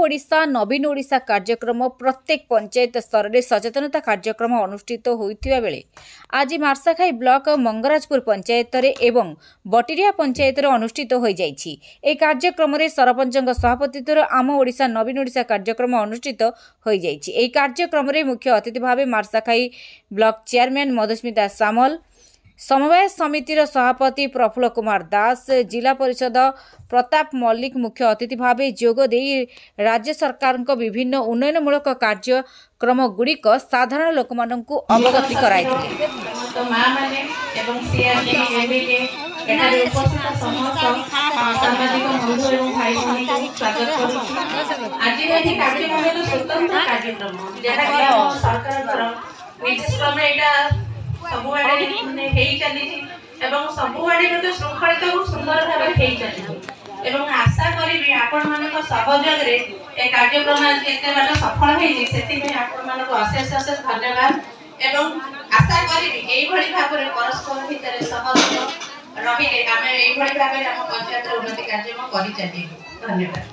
ओडिशा नवीन ओडिशा कार्यक्रम प्रत्येक पंचायत स्तर में सचेतनता कार्यक्रम अनुष्ठित होता बेले आज मार्साखाई ब्लॉक मंगराजपुर पंचायत एवं बटिरिया पंचायत अनुष्ठित हो जाइछि। ए कार्यक्रम में सरपंच सभापतित्व आम ओडिशा नवीन ओडिशा कार्यक्रम अनुष्ठित हो जाइछि। ए कार्यक्रम में मुख्य अतिथि भाव मार्साखाई ब्लॉक चेयरमैन मधुस्मिता सामल, समवाय समितिर सभापति प्रफुल्ल कुमार दास, जिला परिषद प्रताप मल्लिक मुख्य अतिथि भाव जोगदे राज्य सरकार विभिन्न उन्नयनमूलक कार्यक्रम गुड़िक साधारण लोक अवगत कराई। सबुआड़े सबुआड़े श्रृंखलित बहुत सुंदर भाव एवं आशा करी आपण मानक सहयोग रे ए कार्यक्रम एते बाट सफल होई सेति आपण मानक अशेष अशेष धन्यवाद एवं आशा करी एई भली भाव रे परस्पर भितर सहयोग रहिले आमे एई भली भाव रे हम पंचायत रे उन्नति कार्यक्रम करि चली। धन्यवाद।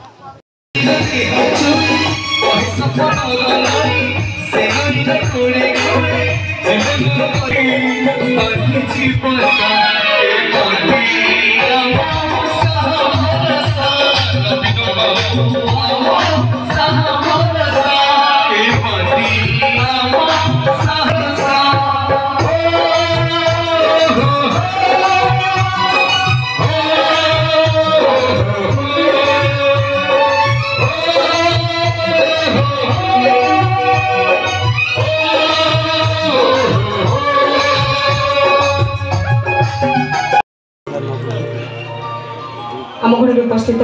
आम घर उपस्थित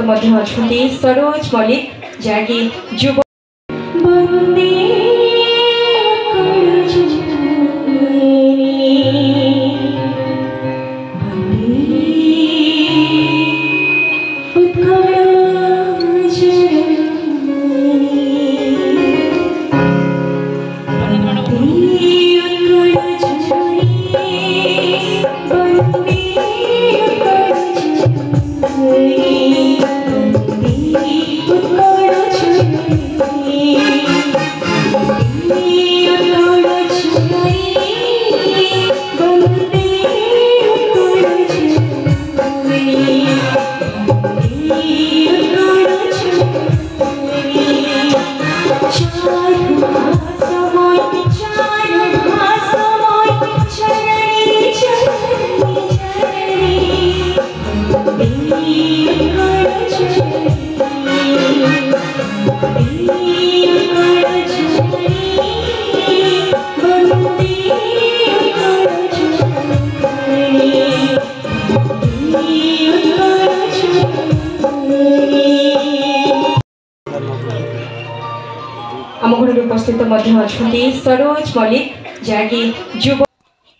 सरोज मल्लिक जहाँकि युव आम घर उपस्थित सरोज मल्लिक जहाँकि युव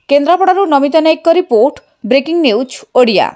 केन्द्रापड़ारू नमिता नायक रिपोर्ट ब्रेकिंग न्यूज ओडिया।